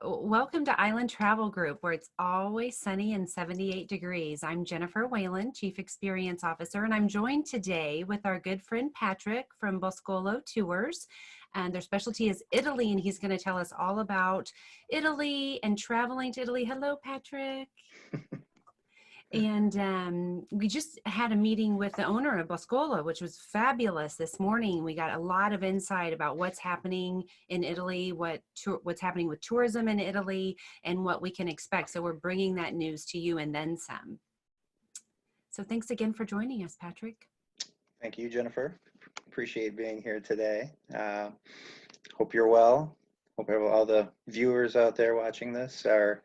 Welcome to Island Travel Group, where it's always sunny and 78 degrees. I'm Jennifer Whalen, Chief Experience Officer, and I'm joined today with our good friend Patrick from Boscolo Tours. And their specialty is Italy, and he's going to tell us all about Italy and traveling to Italy. Hello, Patrick. And we just had a meeting with the owner of Boscolo, which was fabulous this morning. We got a lot of insight about what's happening in Italy, what's happening with tourism in Italy, and what we can expect. So we're bringing that news to you and then some. So thanks again for joining us, Patrick. Thank you, Jennifer. Appreciate being here today. Hope you're well. Hope all the viewers out there watching this are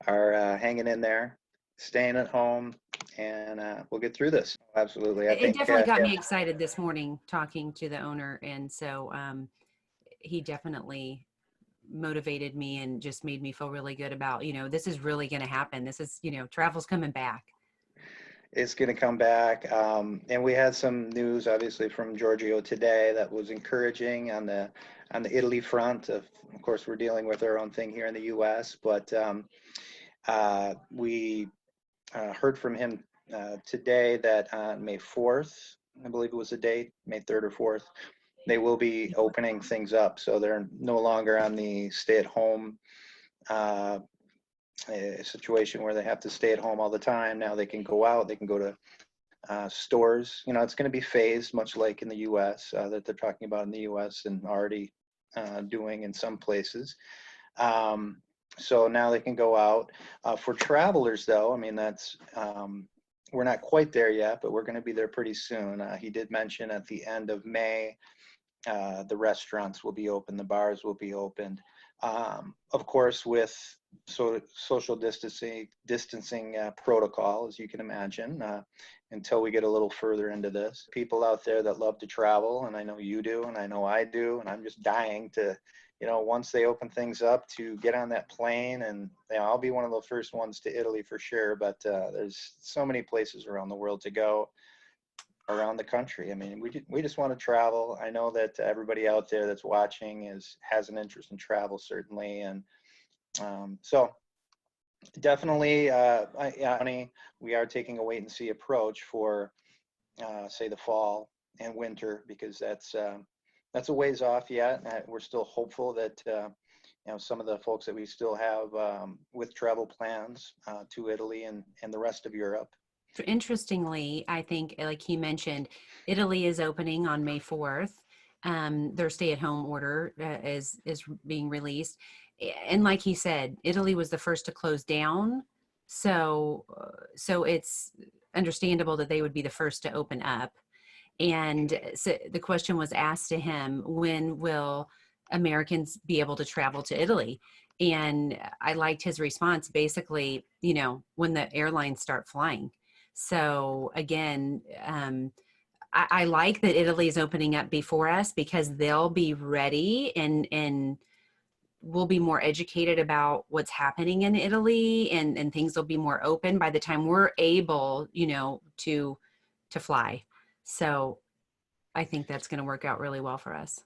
hanging in there, staying at home, and we'll get through this. Absolutely. I think it definitely got me excited this morning talking to the owner, and so he definitely motivated me and just made me feel really good about, this is really going to happen. This is, travel's coming back. It's going to come back, and we had some news, obviously, from Giorgio today that was encouraging on the Italy front. Of course, we're dealing with our own thing here in the U.S., but we heard from him today that on May 4th, I believe it was the date, May 3rd or 4th, they will be opening things up. So they're no longer on the stay-at-home situation where they have to stay at home all the time. Now they can go out, they can go to stores. It's going to be phased, much like in the U.S. That they're talking about in the U.S. and already doing in some places. So now they can go out. For travelers, though, that's we're not quite there yet, but we're going to be there pretty soon. He did mention at the end of May, the restaurants will be open, the bars will be opened. Of course, with social distancing protocol, as you can imagine, until we get a little further into this. People out there that love to travel, and I know you do, and I know I do, and I'm just dying to, once they open things up, to get on that plane. And I'll be one of the first ones to Italy for sure, but there's so many places around the world to go, around the country. We just want to travel. I know that everybody out there that's watching has an interest in travel, certainly, and so definitely, we are taking a wait and see approach for, say, the fall and winter, because that's a ways off yet. We're still hopeful that some of the folks that we still have with travel plans to Italy and the rest of Europe. Interestingly, I think, like he mentioned, Italy is opening on May 4th. Their stay-at-home order is being released. And like he said, Italy was the first to close down. So it's understandable that they would be the first to open up. And so the question was asked to him, when will Americans be able to travel to Italy? And I liked his response, basically, when the airlines start flying. So again, I like that Italy is opening up before us, because they'll be ready and we'll be more educated about what's happening in Italy, and things will be more open by the time we're able, to fly. So I think that's going to work out really well for us.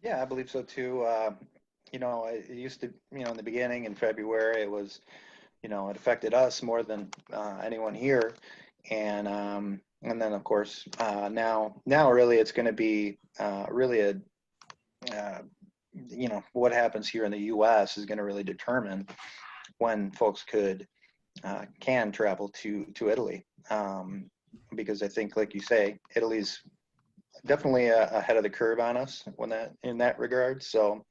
Yeah, I believe so too. It used to, in the beginning in February, it was, it affected us more than anyone here. And then, of course, now really it's going to be really what happens here in the U.S. is going to really determine when folks can travel to Italy. Because I think, like you say, Italy's definitely ahead of the curve on us in that regard. So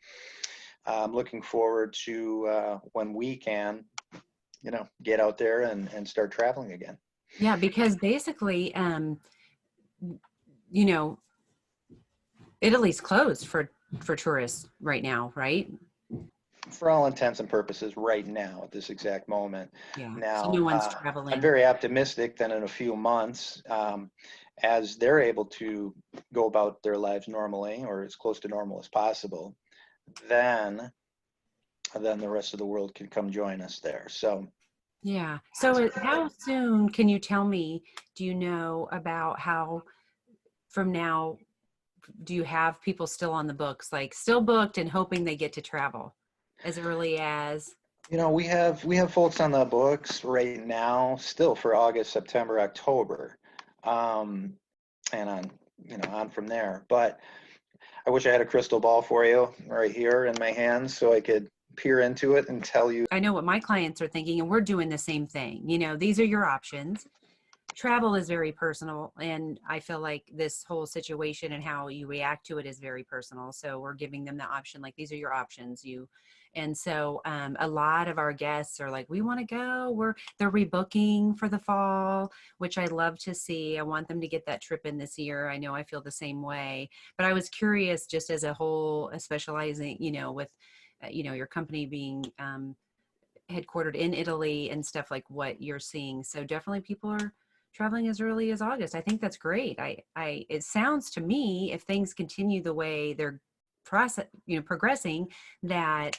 I'm looking forward to when we can, get out there and start traveling again. Yeah, because basically, Italy's closed for tourists right now, right? For all intents and purposes right now, at this exact moment. Yeah. Now, so no one's traveling. I'm very optimistic that in a few months, as they're able to go about their lives normally, or as close to normal as possible, then the rest of the world can come join us there. So yeah. So how soon, can you tell me, do you know about how from now, do you have people still on the books, like still booked and hoping they get to travel? as early as? We have folks on the books right now still for August, September, October, um, and on from there. But I wish I had a crystal ball for you right here in my hands so I could peer into it and tell you. I know what my clients are thinking, and we're doing the same thing. These are your options. Travel is very personal, and I feel like this whole situation and how you react to it is very personal. So we're giving them the option, like, these are your options. And so a lot of our guests are like, we want to go. They're rebooking for the fall, which I love to see. I want them to get that trip in this year. I know I feel the same way, but I was curious, just as a whole, specializing, with your company being headquartered in Italy and stuff, like what you're seeing. So definitely people are traveling as early as August. I think that's great. It sounds to me, if things continue the way they're progressing, that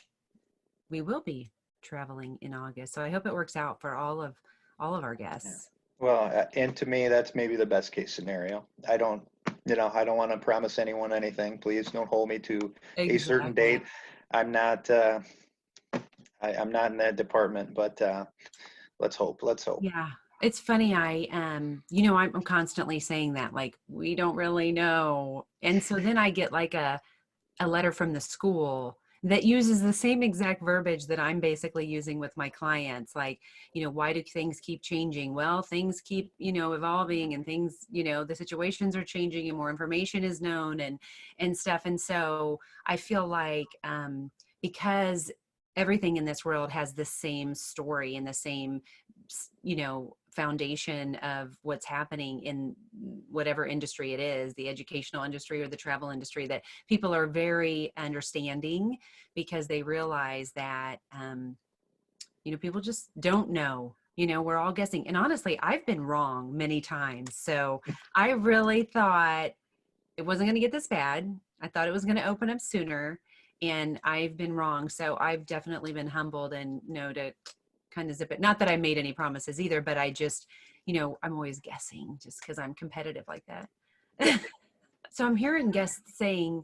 we will be traveling in August. So I hope it works out for all of our Yeah. guests. Well, and to me, that's maybe the best case scenario. I don't want to promise anyone anything. Please don't hold me to a certain Exactly. date. I'm not, I'm not in that department, but let's hope. Let's hope. Yeah. It's funny. I'm constantly saying that, like, we don't really know. And so then I get like a letter from the school that uses the same exact verbiage that I'm basically using with my clients. Like, why do things keep changing? Well, things keep, evolving, and things, the situations are changing and more information is known and stuff. And so I feel like, because everything in this world has the same story and the same, foundation of what's happening in whatever industry it is, the educational industry or the travel industry, that people are very understanding, because they realize that, people just don't know. We're all guessing. And honestly, I've been wrong many times. So I really thought it wasn't going to get this bad. I thought it was going to open up sooner, and I've been wrong. So I've definitely been humbled and know to kind of zip it. Not that I made any promises either, but I just, I'm always guessing just because I'm competitive like that. Yeah. So I'm hearing guests saying,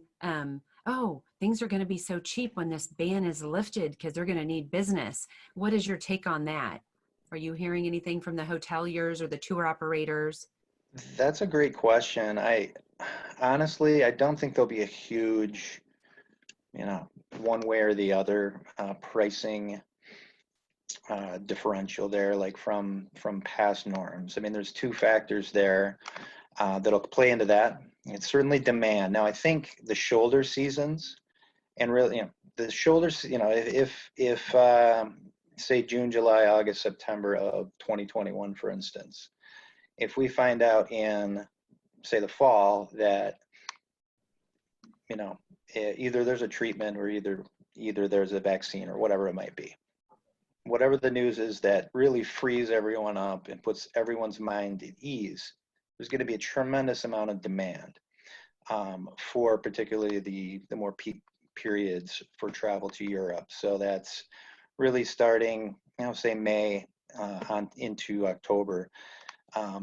oh, things are going to be so cheap when this ban is lifted because they're going to need business. What is your take on that? Are you hearing anything from the hoteliers or the tour operators? That's a great question. I honestly, I don't think there'll be a huge, you know, one way or the other pricing differential there, like from past norms. I mean, there's two factors there that'll play into that. It's certainly demand. Now, I think the shoulder seasons and really, the shoulders, if say June, July, August, September of 2021, for instance, if we find out in say the fall that either there's a treatment or either there's a vaccine or whatever it might be, whatever the news is that really frees everyone up and puts everyone's mind at ease, there's going to be a tremendous amount of demand for particularly the more peak periods for travel to Europe. So that's really starting, say May on into October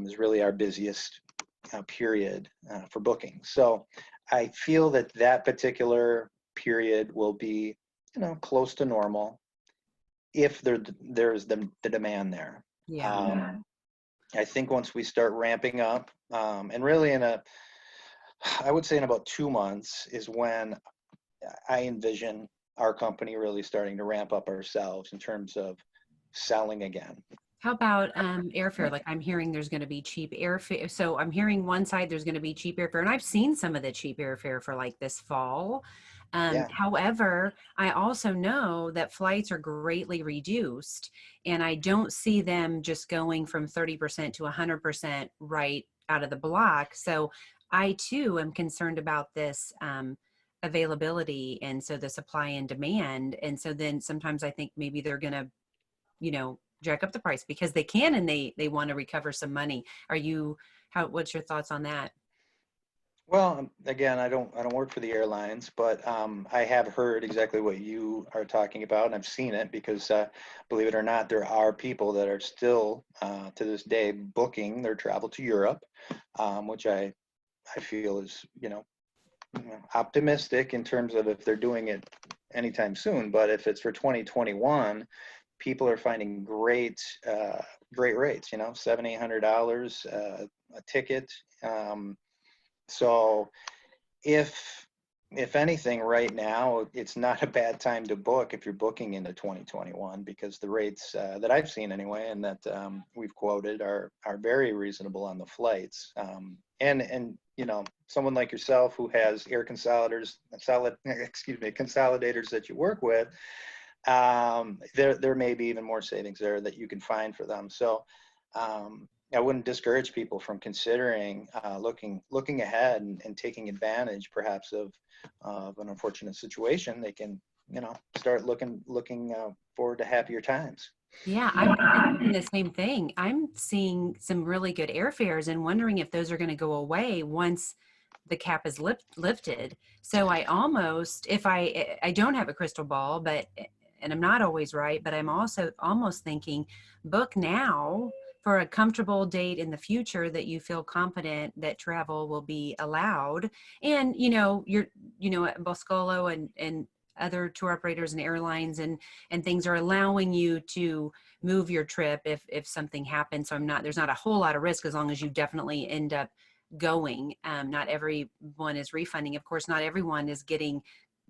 is really our busiest period for booking. So I feel that that particular period will be, close to normal if there's the demand there. Yeah. Um, I think once we start ramping up, and really I would say in about 2 months is when I envision our company really starting to ramp up ourselves in terms of selling again. How about airfare? Like, I'm hearing there's going to be cheap airfare. So I'm hearing one side there's going to be cheap airfare, and I've seen some of the cheap airfare for like this fall. Yeah. However, I also know that flights are greatly reduced, and I don't see them just going from 30% to 100% right out of the block. So I too am concerned about this availability, and so the supply and demand. And so then sometimes I think maybe they're going to, jack up the price because they can, and they want to recover some money. What's your thoughts on that? Well, again, I don't work for the airlines, but I have heard exactly what you are talking about, and I've seen it because, believe it or not, there are people that are still to this day booking their travel to Europe, which I feel is optimistic in terms of if they're doing it anytime soon. But if it's for 2021, people are finding great rates. $700-800 a ticket. So if anything, right now, it's not a bad time to book if you're booking into 2021, because the rates that I've seen anyway, and that we've quoted, are very reasonable on the flights. And someone like yourself who has air consolidators, consolidators that you work with, there may be even more savings there that you can find for them. So I wouldn't discourage people from considering looking ahead and taking advantage, perhaps, of an unfortunate situation. They can, start looking forward to happier times. Yeah, I'm kind of thinking the same thing. I'm seeing some really good airfares and wondering if those are going to go away once the cap is lifted. So I almost, if I don't have a crystal ball, but and I'm not always right, but I'm also almost thinking book now for a comfortable date in the future that you feel confident that travel will be allowed. And at Boscolo and other tour operators and airlines and things are allowing you to move your trip if something happens. So there's not a whole lot of risk as long as you definitely end up going. Not everyone is refunding. Of course, not everyone is getting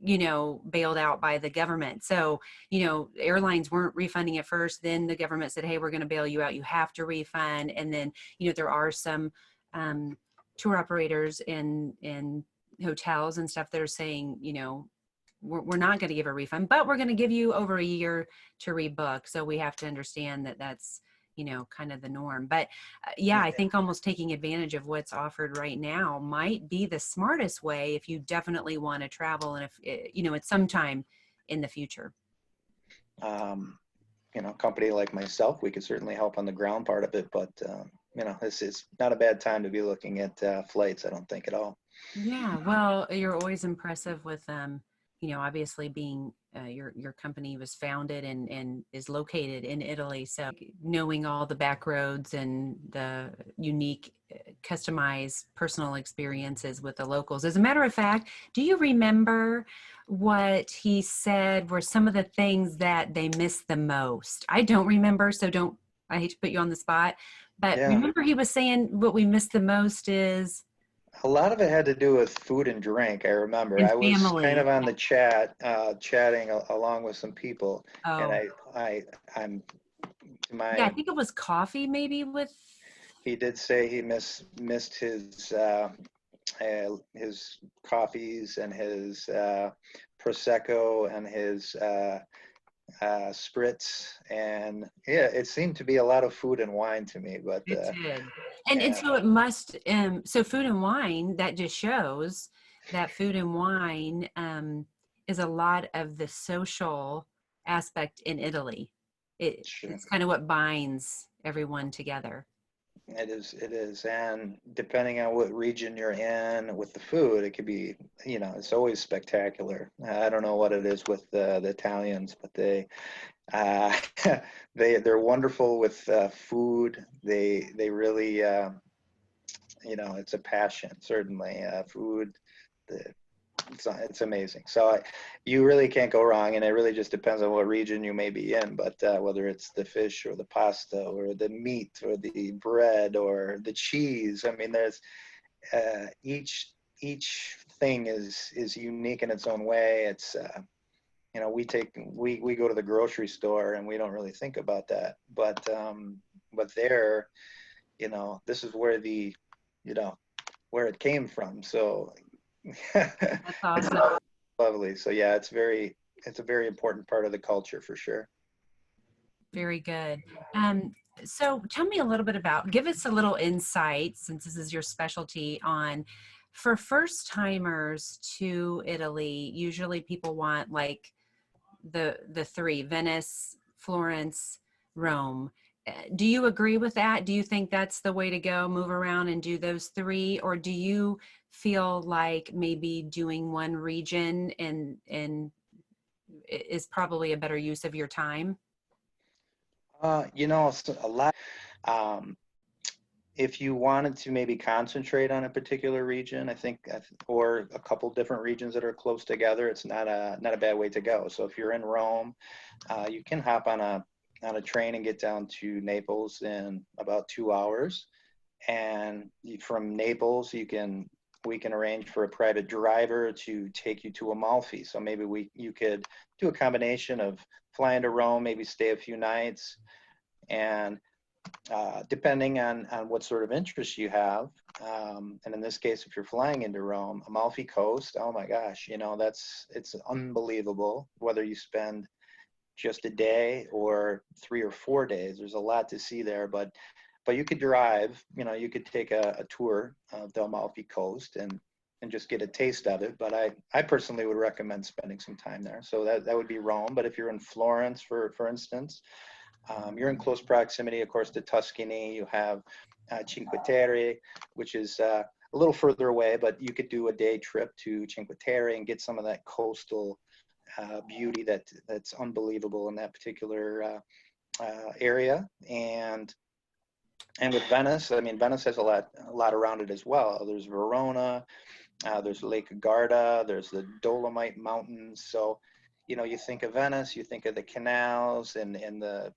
bailed out by the government. So airlines weren't refunding at first, then the government said, hey, we're going to bail you out, you have to refund. And then there are some tour operators in hotels and stuff that are saying we're not going to give a refund, but we're going to give you over a year to rebook. So we have to understand that that's kind of the norm. But yeah, I think almost taking advantage of what's offered right now might be the smartest way if you definitely want to travel and if it's sometime in the future. Company like myself, we could certainly help on the ground part of it, but this is not a bad time to be looking at flights, I don't think, at all. Yeah, well, you're always impressive with obviously being your company was founded and is located in Italy. So knowing all the back roads and the unique, customized personal experiences with the locals. As a matter of fact, do you remember what he said were some of the things that they missed the most? I don't remember, so I hate to put you on the spot, but Yeah. remember he was saying what we missed the most is A lot of it had to do with food and drink. I remember in I was kind family. of on the chatting along with some people, and Oh, I'm yeah, I my think it was coffee maybe with, he did say he missed his coffees and his prosecco and his spritz, and yeah, it seemed to be a lot of food and wine to me. But it did. And yeah, so it must, so food and wine, that just shows that food and wine is a lot of the social aspect in Italy. sure. It's kind of what binds everyone together. It is. And depending on what region you're in with the food, it could be, it's always spectacular. I don't know what it is with the Italians, but uh, they're wonderful with food. They really, it's a passion, certainly. Food, the, it's amazing. So you really can't go wrong, and it really just depends on what region you may be in. But whether it's the fish or the pasta or the meat or the bread or the cheese, I mean, there's each thing is unique in its own way. It's we go to the grocery store and we don't really think about that, but there, this is where where it came from. So That's it's awesome. lovely. So yeah, it's a very important part of the culture for sure. Very good. So tell me a little bit give us a little insight, since this is your specialty, on for first timers to Italy. Usually people want like the three: Venice, Florence, Rome. Do you agree with that? Do you think that's the way to go, move around and do those three? Or do you feel like maybe doing one region and is probably a better use of your time? A lot. Um, if you wanted to maybe concentrate on a particular region, I think, or a couple different regions that are close together, it's not a bad way to go. So if you're in Rome, you can hop on a train and get down to Naples in about 2 hours. And from Naples, we can arrange for a private driver to take you to Amalfi. So maybe you could do a combination of flying to Rome, maybe stay a few nights, and depending on what sort of interest you have. And in this case, if you're flying into Rome, Amalfi Coast, oh my gosh, it's unbelievable. Whether you spend just a day or 3 or 4 days, there's a lot to see there. But you could drive, you could take a tour of the Amalfi Coast and just get a taste of it. But I personally would recommend spending some time there. So that would be Rome. But if you're in Florence, for instance, you're in close proximity, of course, to Tuscany. You have Cinque Terre, which is a little further away, but you could do a day trip to Cinque Terre and get some of that coastal beauty that's unbelievable in that particular area. And with Venice, I mean, Venice has a lot around it as well. There's Verona, there's Lake Garda, there's the Dolomite Mountains. So, you think of Venice, you think of the canals and the,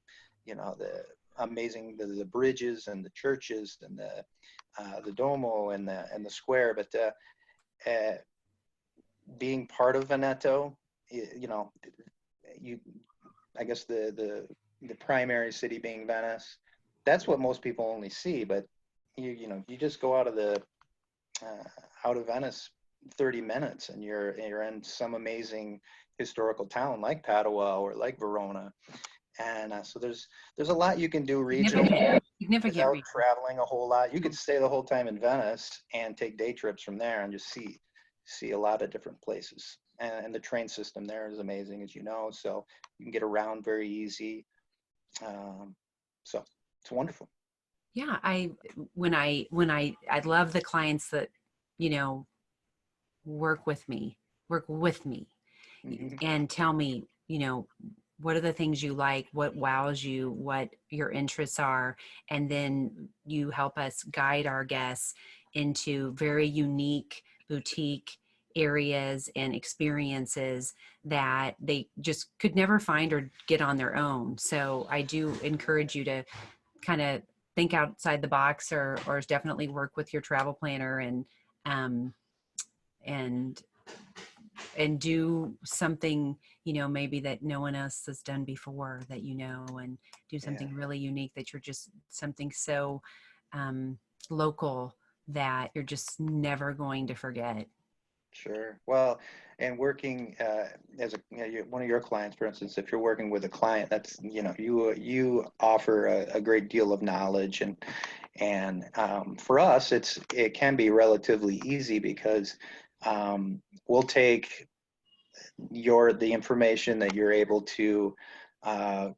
the amazing the bridges and the churches and the Duomo and the square. But being part of Veneto, I guess the primary city being Venice, that's what most people only see. But you just go out of Venice 30 minutes and you're in some amazing historical town like Padua or like Verona. And so there's a lot you can do regionally Significant without reason. traveling a whole lot. You could stay the whole time in Venice and take day trips from there and just see a lot of different places. And the train system there is amazing, as you know, so you can get around very easy. So it's wonderful. Yeah, I love the clients that, work with me Mm-hmm. and tell me, what are the things you like, what wows you, what your interests are, and then you help us guide our guests into very unique boutique areas and experiences that they just could never find or get on their own. So I do encourage you to kind of think outside the box, or definitely work with your travel planner um, and and do something, maybe that no one else has done before, that, and do Yeah. something really unique, that you're just something so local that you're just never going to forget. Sure. Well, and working as one of your clients, for instance, if you're working with a client, that's you offer a great deal of knowledge, and for us, it can be relatively easy because we'll take the information that you're able to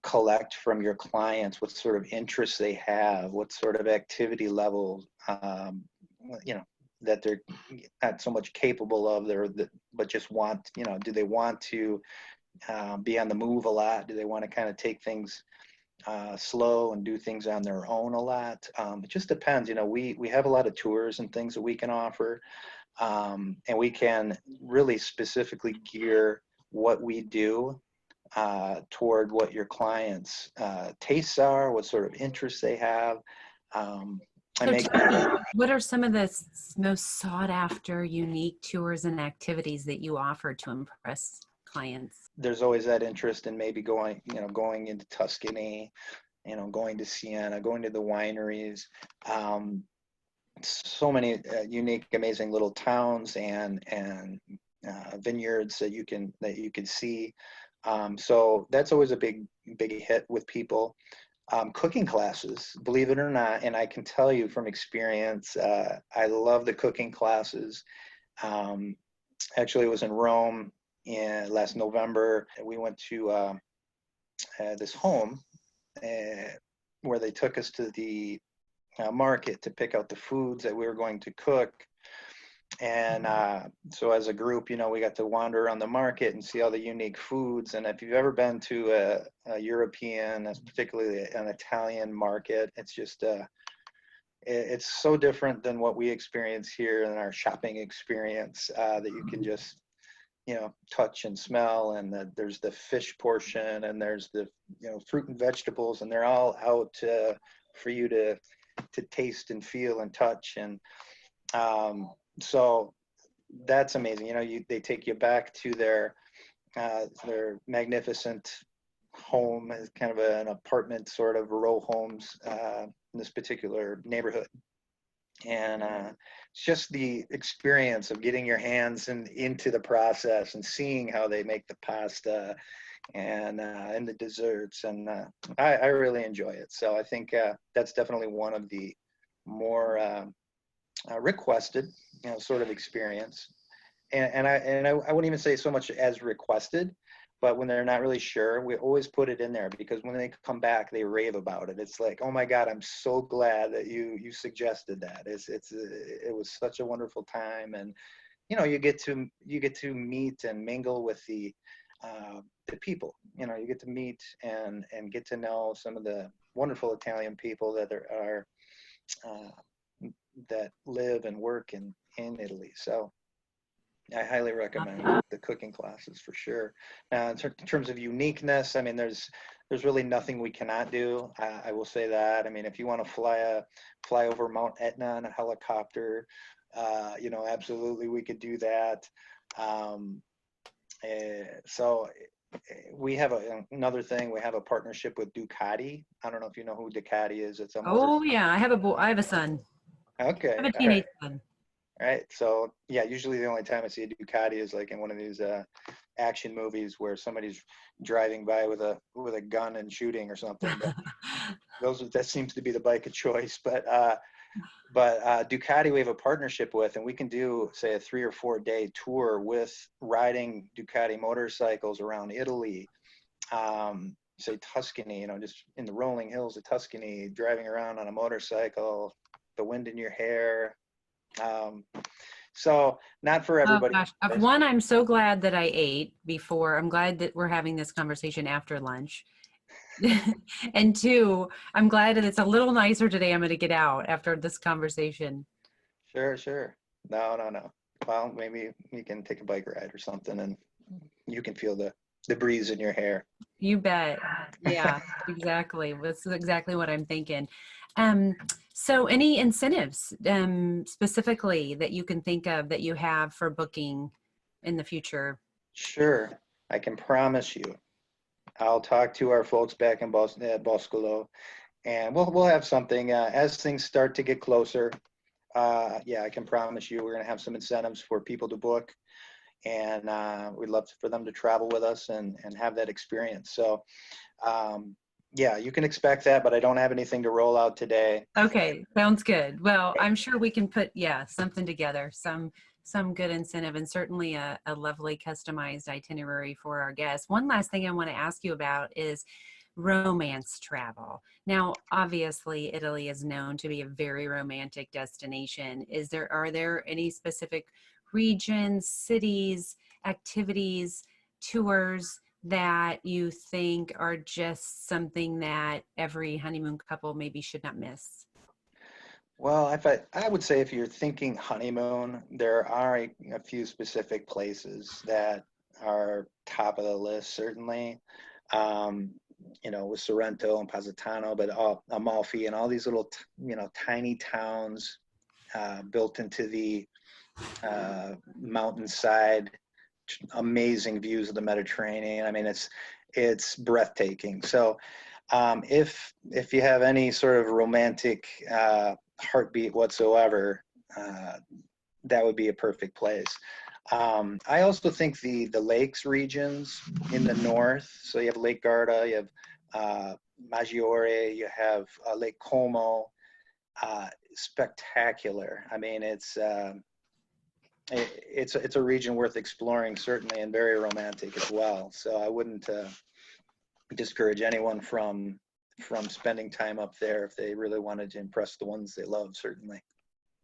collect from your clients, what sort of interests they have, what sort of activity level, you know, that they're not so much capable of, but just want, do they want to be on the move a lot? Do they want to kind of take things slow and do things on their own a lot? It just depends. We have a lot of tours and things that we can offer, and we can really specifically gear what we do toward what your clients' tastes are, what sort of interests they have. I So make tell me, what are some of the most sought after unique tours and activities that you offer to impress clients? There's always that interest in maybe going into Tuscany, going to Siena, going to the wineries. So many unique, amazing little towns and vineyards that you can see. So that's always a big hit with people. Cooking classes, believe it or not, and I can tell you from experience, I love the cooking classes. Actually, it was in Rome last November. We went to this home where they took us to the market to pick out the foods that we were going to cook. And so as a group, we got to wander around the market and see all the unique foods. And if you've ever been to a European, particularly an Italian market, it's just it's so different than what we experience here in our shopping experience, that you can just, touch and smell, and there's the fish portion, and there's the, fruit and vegetables, and they're all out for you to taste and feel and touch. And so that's amazing. They take you back to their magnificent home, is kind of an apartment sort of row homes in this particular neighborhood. And it's just the experience of getting your hands into the process and seeing how they make the pasta and the desserts. And I really enjoy it. So I think that's definitely one of the more requested, sort of experience. And I wouldn't even say so much as requested, but when they're not really sure, we always put it in there, because when they come back, they rave about it. It's like, oh my God, I'm so glad that you suggested that. It was such a wonderful time. And you get to meet and mingle with the people. You get to meet and get to know some of the wonderful Italian people that are that live and work in Italy. So I highly recommend the cooking classes for sure. Now, in terms of uniqueness, I mean, there's really nothing we cannot do. I will say that. I mean, if you want to fly over Mount Etna on a helicopter, absolutely we could do that. So we have another thing. We have a partnership with Ducati. I don't know if you know who Ducati is. It's a motor. Oh yeah, I have a son. I Okay, have a all right. teenage son. Right. So yeah, usually the only time I see a Ducati is like in one of these action movies where somebody's driving by with a gun and shooting or something. But that seems to be the bike of choice. But Ducati we have a partnership with, and we can do, say, a 3 or 4 day tour with riding Ducati motorcycles around Italy. Say Tuscany, just in the rolling hills of Tuscany, driving around on a motorcycle, the wind in your hair. So not for Oh everybody. gosh, one, I'm so glad that I ate before. I'm glad that we're having this conversation after lunch. And two, I'm glad that it's a little nicer today. I'm going to get out after this conversation. Sure. No. Well, maybe we can take a bike ride or something, and you can feel the breeze in your hair. You bet. Yeah, exactly. That's exactly what I'm thinking. So any incentives specifically that you can think of that you have for booking in the future? Sure. I can promise you, I'll talk to our folks back in Boscolo, and we'll have something as things start to get closer. Yeah, I can promise you we're going to have some incentives for people to book, and we'd love for them to travel with us and have that experience. So yeah, you can expect that, but I don't have anything to roll out today. Okay, sounds good. Well, I'm sure we can put, something together, some good incentive, and certainly a lovely customized itinerary for our guests. One last thing I want to ask you about is romance travel. Now, obviously, Italy is known to be a very romantic destination. Are there any specific regions, cities, activities, tours that you think are just something that every honeymoon couple maybe should not miss? Well, I would say if you're thinking honeymoon, there are a few specific places that are top of the list, certainly. Um, with Sorrento and Positano, but Amalfi and all these little, tiny towns built into the mountainside, amazing views of the Mediterranean. I mean, it's breathtaking. So if you have any sort of romantic heartbeat whatsoever, that would be a perfect place. I also think the lakes regions in the north. So you have Lake Garda, you have Maggiore, you have Lake Como. Spectacular. I mean, it's a region worth exploring, certainly, and very romantic as well. So I wouldn't discourage anyone from spending time up there if they really wanted to impress the ones they love, certainly.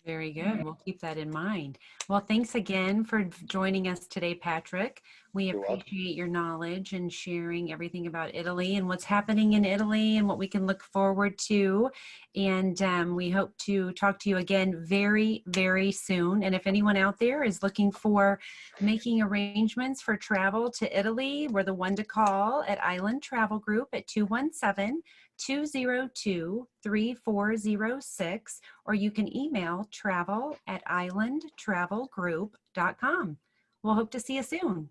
Very good. We'll keep that in mind. Well, thanks again for joining us today, Patrick. We You're welcome. appreciate your knowledge and sharing everything about Italy and what's happening in Italy and what we can look forward to. And we hope to talk to you again very, very soon. And if anyone out there is looking for making arrangements for travel to Italy, we're the one to call at Island Travel Group at 217-202-3406, or you can email travel@islandtravelgroup.com. We'll hope to see you soon.